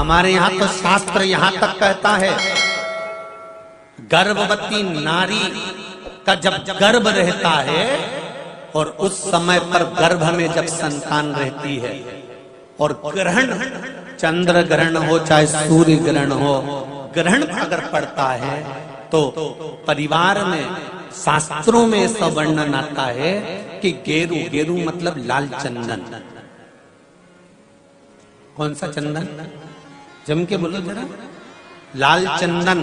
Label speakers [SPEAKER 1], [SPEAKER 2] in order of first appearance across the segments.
[SPEAKER 1] हमारे यहाँ तो शास्त्र यहाँ तक कहता है, गर्भवती नारी का जब गर्भ रहता है और उस समय पर गर्भ में जब संतान रहती है और ग्रहण, चंद्र ग्रहण हो चाहे सूर्य ग्रहण हो, ग्रहण अगर पड़ता है तो परिवार में शास्त्रों में ऐसा वर्णन आता है कि गेरू, गेरू मतलब लाल चंदन। कौन सा चंदन? जम के बोलो जरा। लाल चंदन।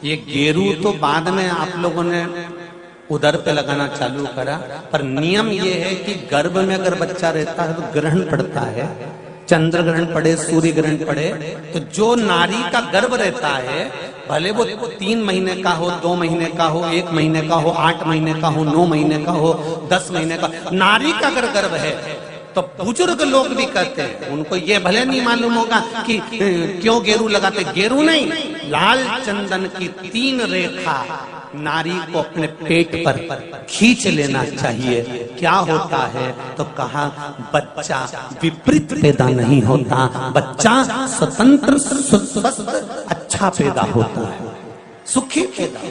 [SPEAKER 1] ये गेरू तो बाद में आप लोगों ने उधर पे लगाना चालू करा, पर नियम ये है कि गर्भ में अगर बच्चा रहता है तो ग्रहण पड़ता है, चंद्र ग्रहण पड़े, सूर्य ग्रहण पड़े, तो जो नारी का गर्भ रहता है, भले वो 3 महीने का हो, 2 महीने का हो, 1 महीने का हो, 8 महीने का हो, 9 महीने का हो, 10 महीने का, नारी का अगर गर्भ है तो बुजुर्ग लोग भी कहते हैं, उनको ये भले नहीं मालूम होगा कि क्यों गेरू लगाते। गेरू नहीं, लाल चंदन की 3 रेखा नारी को अपने पेट पर खींच लेना चाहिए। क्या होता है तो कहा, बच्चा विपरीत पैदा नहीं होता, बच्चा स्वतंत्र स्वस्थ अच्छा पैदा होता है, सुखी पैदा।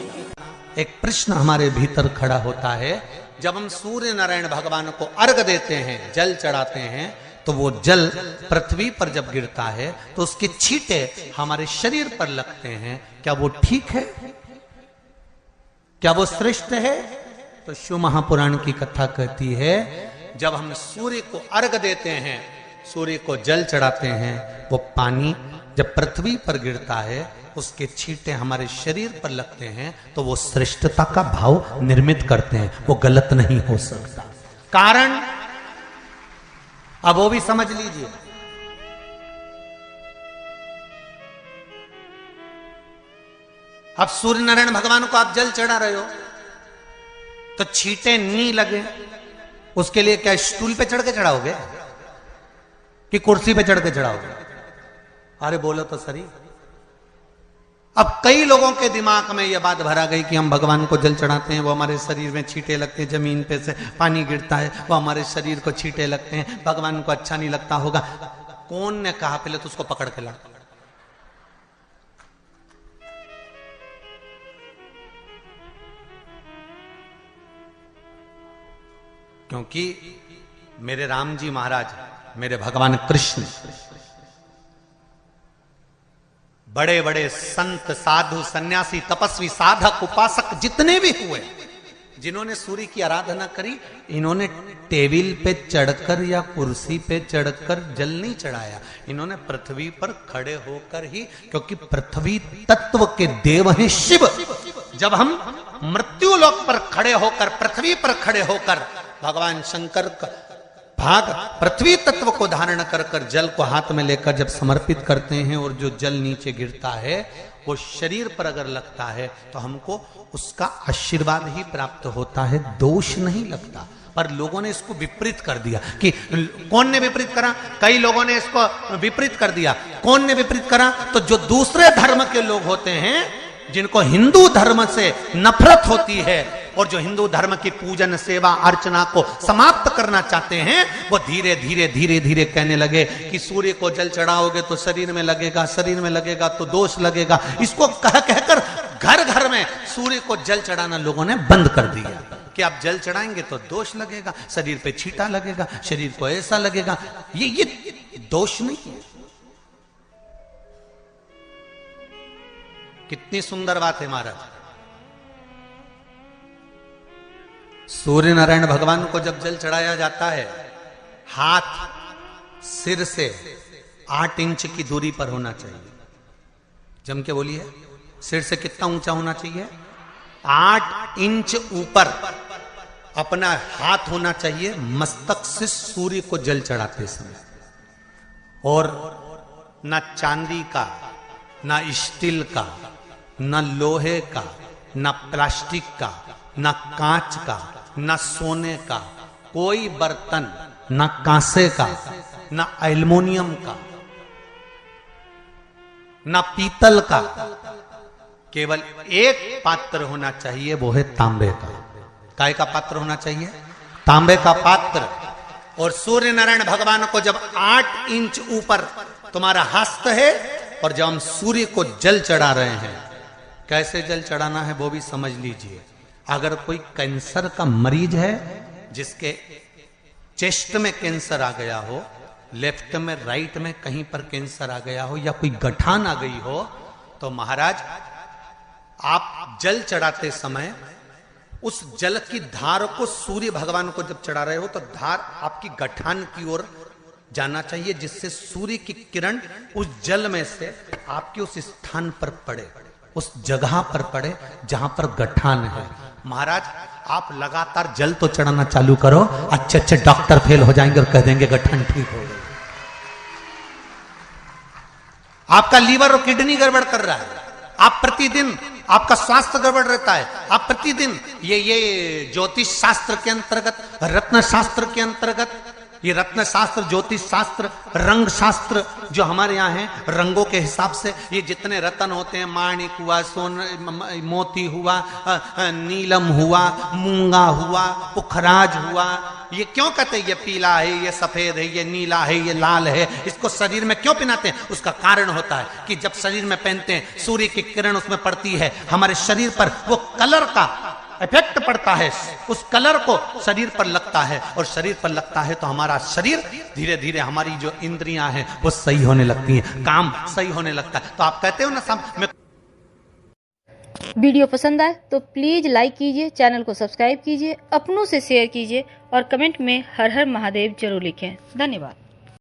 [SPEAKER 1] एक प्रश्न हमारे भीतर खड़ा होता है, जब हम सूर्य नारायण भगवान को अर्घ देते हैं, जल चढ़ाते हैं, तो वो जल पृथ्वी पर जब गिरता है तो उसके छींटे हमारे शरीर पर लगते हैं। क्या वो ठीक है? क्या वो श्रेष्ठ है? तो शिव महापुराण की कथा कहती है, जब हम सूर्य को अर्घ देते हैं, सूर्य को जल चढ़ाते हैं, वो पानी जब पृथ्वी पर गिरता है, उसके छींटे हमारे शरीर पर लगते हैं, तो वो श्रेष्ठता का भाव निर्मित करते हैं, वो गलत नहीं हो सकता। कारण अब वो भी समझ लीजिए। अब सूर्य नारायण भगवान को आप जल चढ़ा रहे हो तो छींटे नहीं लगे, उसके लिए क्या स्टूल पे चढ़ के चढ़ाओगे कि कुर्सी पे चढ़ के चढ़ाओगे? अरे बोलो तो सही। अब कई लोगों के दिमाग में यह बात भरा गई कि हम भगवान को जल चढ़ाते हैं, वो हमारे शरीर में छींटे लगते हैं, जमीन पे से पानी गिरता है, वो हमारे शरीर को छींटे लगते हैं, भगवान को अच्छा नहीं लगता होगा। कौन ने कहा? पहले तो उसको पकड़ के ला। क्योंकि मेरे राम जी महाराज, मेरे भगवान कृष्ण, बड़े बड़े संत, साधु, सन्यासी, तपस्वी, साधक, उपासक जितने भी हुए, जिन्होंने सूर्य की आराधना करी, इन्होंने टेबल पे चढ़कर या कुर्सी पे चढ़कर जल नहीं चढ़ाया, इन्होंने पृथ्वी पर खड़े होकर ही, क्योंकि पृथ्वी तत्व के देव हैं शिव। जब हम मृत्यु लोक पर खड़े होकर, पृथ्वी पर खड़े होकर भगवान शंकर का भाग पृथ्वी तत्व को धारण कर कर जल को हाथ में लेकर जब समर्पित करते हैं, और जो जल नीचे गिरता है वो शरीर पर अगर लगता है तो हमको उसका आशीर्वाद ही प्राप्त होता है, दोष नहीं लगता। पर लोगों ने इसको विपरीत कर दिया। कि कौन ने विपरीत करा? कई लोगों ने इसको विपरीत कर दिया। कौन ने विपरीत करा? तो जो दूसरे धर्म के लोग होते हैं, जिनको हिंदू धर्म से नफरत होती है और जो हिंदू धर्म की पूजन, सेवा, अर्चना को समाप्त करना चाहते हैं, वो धीरे धीरे धीरे धीरे कहने लगे कि सूर्य को जल चढ़ाओगे तो शरीर में लगेगा, शरीर में लगेगा तो दोष लगेगा। इसको कह कहकर घर घर में सूर्य को जल चढ़ाना लोगों ने बंद कर दिया कि आप जल चढ़ाएंगे तो दोष लगेगा, शरीर पे छींटा लगेगा, शरीर को ऐसा लगेगा। ये दोष नहीं है। कितनी सुंदर बात है महाराज। सूर्य नारायण भगवान को जब जल चढ़ाया जाता है, हाथ सिर से 8 इंच की दूरी पर होना चाहिए। जम के बोलिए, सिर से कितना ऊंचा होना चाहिए? 8 इंच ऊपर अपना हाथ होना चाहिए मस्तक से सूर्य को जल चढ़ाते समय। और ना चांदी का, ना स्टील का, ना लोहे का, ना प्लास्टिक का, ना कांच का, ना सोने का कोई बर्तन, ना कांसे का, ना एल्युमिनियम का, ना पीतल का, केवल एक पात्र होना चाहिए, वो है तांबे का। काय का पात्र होना चाहिए? तांबे का पात्र। और सूर्य नारायण भगवान को जब 8 इंच ऊपर तुम्हारा हस्त है। और जब हम सूर्य को जल चढ़ा रहे हैं, कैसे जल चढ़ाना है वो भी समझ लीजिए। अगर कोई कैंसर का मरीज है, जिसके चेस्ट में कैंसर आ गया हो, लेफ्ट में राइट में कहीं पर कैंसर आ गया हो, या कोई गठान आ गई हो, तो महाराज आप जल चढ़ाते समय उस जल की धार को सूर्य भगवान को जब चढ़ा रहे हो तो धार आपकी गठान की ओर जाना चाहिए, जिससे सूर्य की किरण उस जल में से आपके उस स्थान पर पड़े, उस जगह पर पड़े जहां पर गठान है। महाराज आप लगातार जल तो चढ़ाना चालू करो, अच्छे अच्छे डॉक्टर फेल हो जाएंगे और कह देंगे गठान ठीक हो गई। आपका लीवर और किडनी गड़बड़ कर रहा है, आप प्रतिदिन आपका स्वास्थ्य गड़बड़ रहता है, आप प्रतिदिन ये ज्योतिष शास्त्र के अंतर्गत, रत्न शास्त्र के अंतर्गत, ये रत्न शास्त्र, ज्योतिष शास्त्र, रंग शास्त्र जो हमारे यहाँ है, रंगों के हिसाब से ये जितने रत्न होते हैं, माणिक हुआ, सोन मोती हुआ, नीलम हुआ, मूंगा हुआ, पुखराज हुआ, ये क्यों कहते हैं ये पीला है, ये सफेद है, ये नीला है, ये लाल है, इसको शरीर में क्यों पहनाते हैं? उसका कारण होता है कि जब शरीर में पहनते हैं, सूर्य की किरण उसमें पड़ती है, हमारे शरीर पर वो कलर का इफेक्ट पड़ता है, उस कलर को शरीर पर लगता है, और शरीर पर लगता है तो हमारा शरीर धीरे धीरे, हमारी जो इंद्रियां हैं वो सही होने लगती हैं, काम सही होने लगता है। तो आप कहते हो ना,
[SPEAKER 2] वीडियो पसंद आए तो प्लीज लाइक कीजिए, चैनल को सब्सक्राइब कीजिए, अपनों से शेयर कीजिए और कमेंट में हर हर महादेव जरूर लिखें। धन्यवाद।